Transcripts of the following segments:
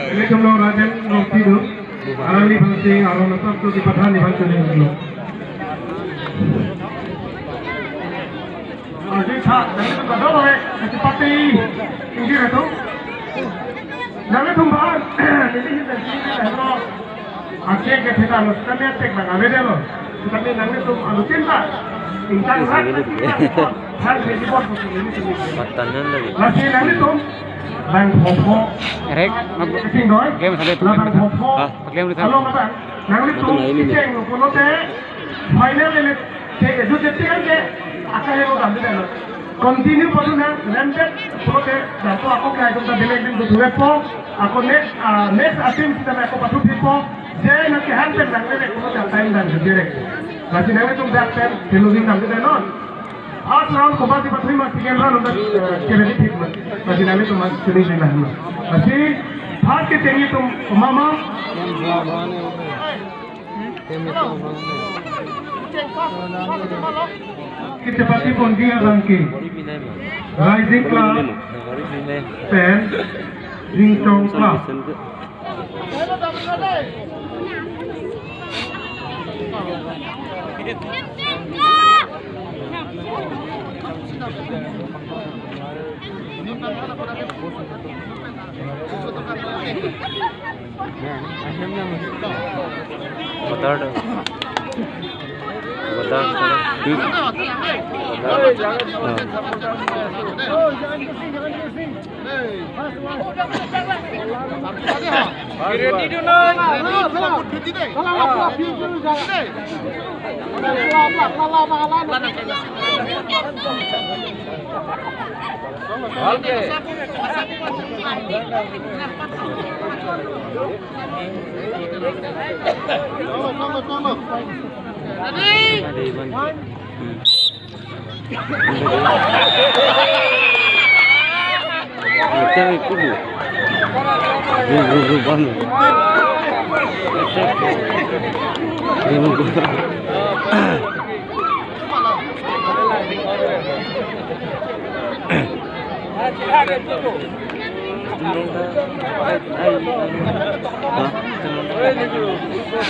Ini jumlah rakyat yang tidur, arali bangsi, arona sabtu di patah di bangsi ini. Jadi cak, jadi tu kado loh, seperti ini itu. Nanti tumbang, jadi kita itu, asyik kita harus kami cek bang, ada deh loh. Tapi nanti tu anu cinta, insan rakyat kita, harus dibuat seperti ini sendiri. Masih nanti tu. Bang Popo, Erek, game sampai tu. Game itu. Halo bang, nanti tu ceng, kalau teh, final ini cek itu cek aja, akan yang orang tu dah. Continue pada nanti, kalau teh, jatuh aku kayak kita beli di dua po, aku next asim kita aku patu po, jadi nanti hampir nanti kalau teh time dan direct. Masih nanti tu dah ter, televisi nanti dah non. आज राउंड को बात ही मत second round उधर केले ठीक मत बाकी नाले तो मत चली नहीं लगी अच्छी भाग के चाहिए तुम मामा कितने पार्टी कौन की है रंग की rising class pen ring tone class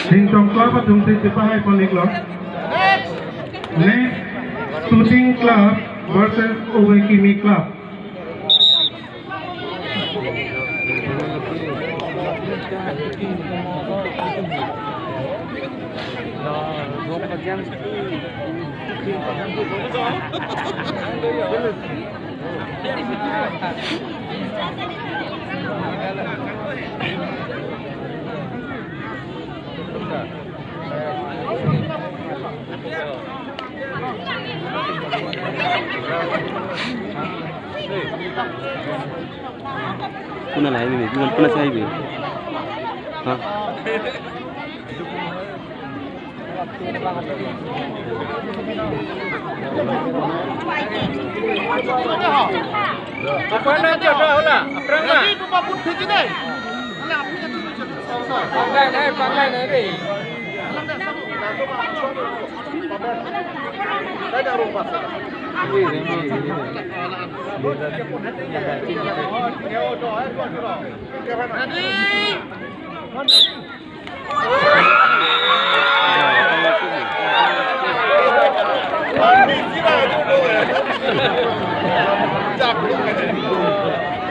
Sintong Club atau Sintipahai Poli Club. Next, Shooting Club versus Owekimi Club. Kuna lain ini, bukan pernah saya ini. Hah? Apa nak jodoh lah? Apa nak? Ini bukan pun tinggi ni. Mana apa yang tu? Pantai ni. Ada rumah.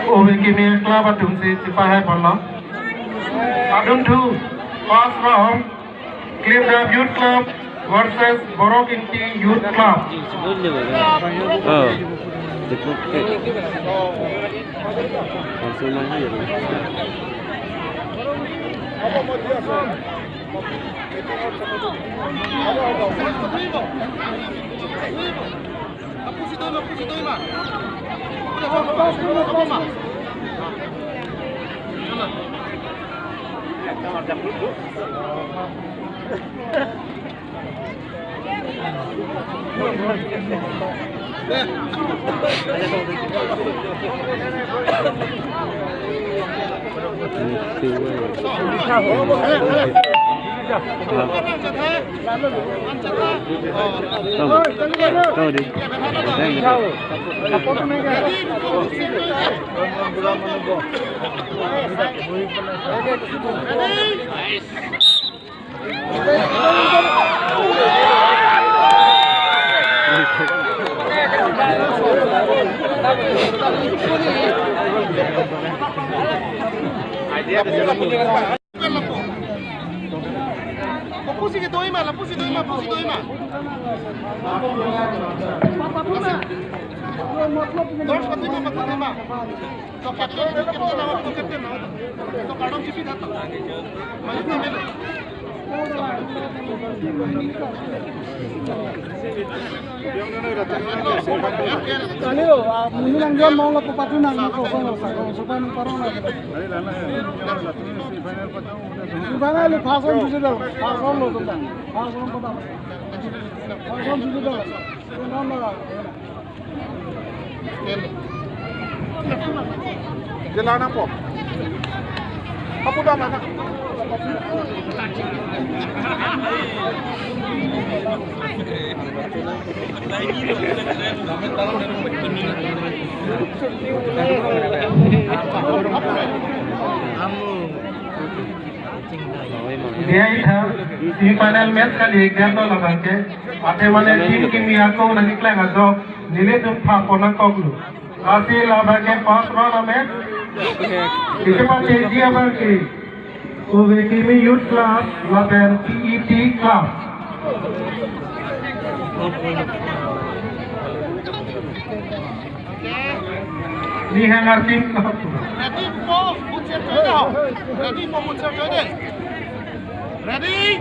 Owekimi Club adum Sintipahai Poli. Adum 2 first round Cleveland Youth Club versus Borokinti Youth Club. Oh, देखो langsung main aja. Jalan apa? Apa dah mana? Final match kali exam to labangke ate mane team kimi ako nagikla ngajo nile tum pha pona koglu asi labangke first run match ikema teji abangke Uwe kimi youth club laban PET club ni hangar team Ready?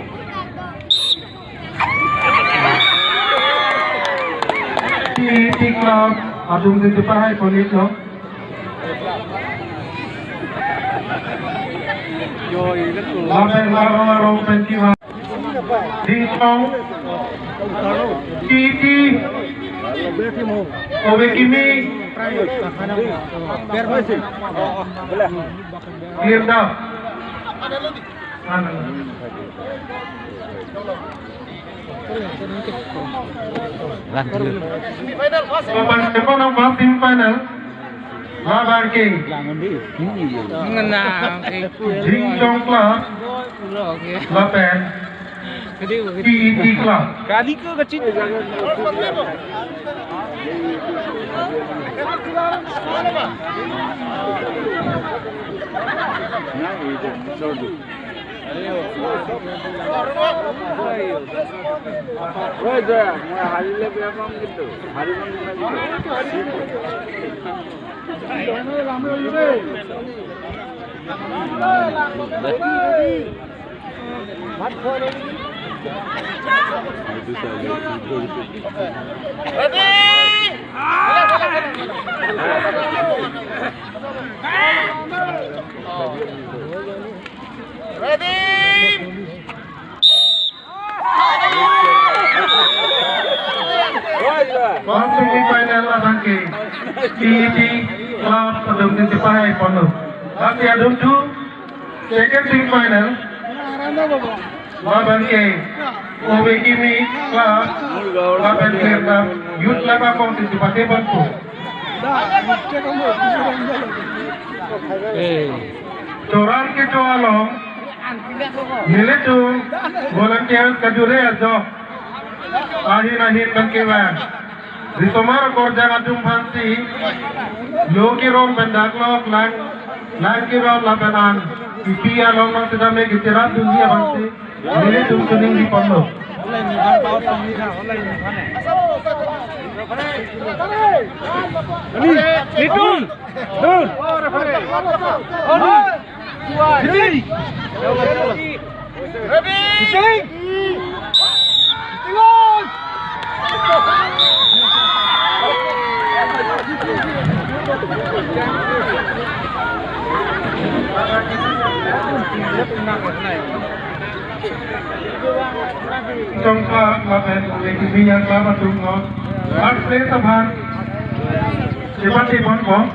PET club adum din pahay polit no laban larong penjiwa Dingtong PET Uwe kimi Irda Semifinal Laban King Jingchong Club Laban PET Club Kali ke kecil? Semifinal Laban King PET Club adum din pahay pono tapi adum tu second semifinal Laban King Uwe kimi Club Laban Club youth laba kong sisipate bantu Coran ke coalong Miletu volunteers kajure ajo ahin bangkewan Risomar korjang adum fansi Yoki rom bendaklok lang kirom labanan Ipia long sudah megitirat dunia fansi Miletu kuning di pondok Litun! Dun! Ready! Ready! Trong club laban Uwe kimi yang club adum ngot Last place saban Sipati bonbon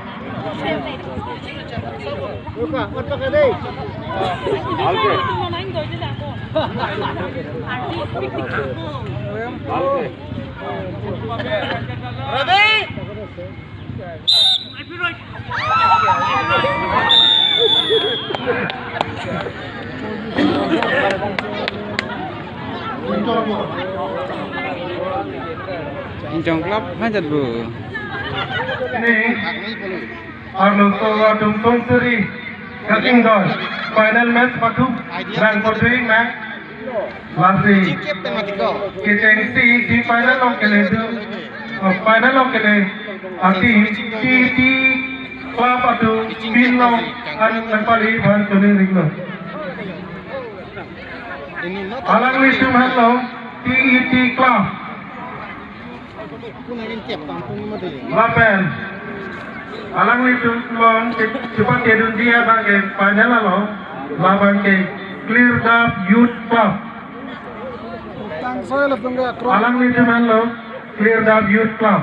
Trong club hajat bu. Ini Arnold Tung Seri Cutting Doll final match patu dan putri match masih kita di final long kele arti di club patu pin long an kembali bantu ni ringlo alang listu hello TET club Lapan alang listu long cepat kedun dia bagi final lalu lawan ke Clear Up Youth Club alang listu hello Clear Up Youth Club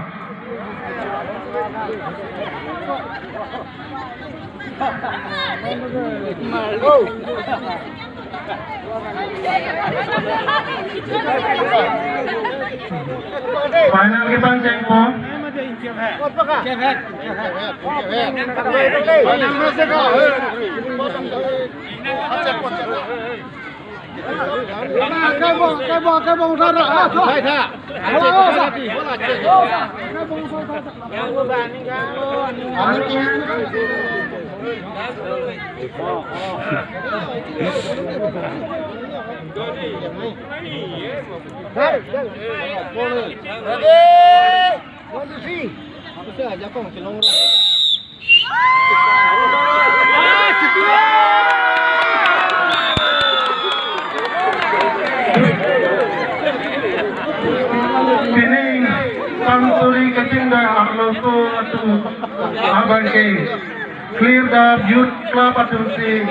final ke bang Cengpo Pining Sansuri Kecinda Arloso Atu Abang ke Clear Up Youth Club Atu si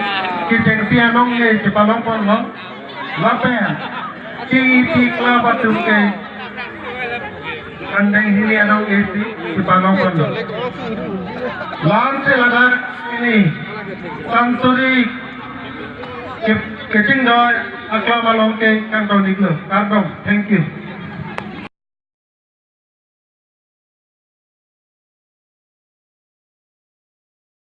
Kiteng Sianong ke Cipalong Pon Long Lapen TET Club Atu ke Kandeng Hilianong ke si Cipalong Pon Long Lance Ladak ini Sansuri Kecinda Akla Malong ke Kantong Diglo Kantong, thank you.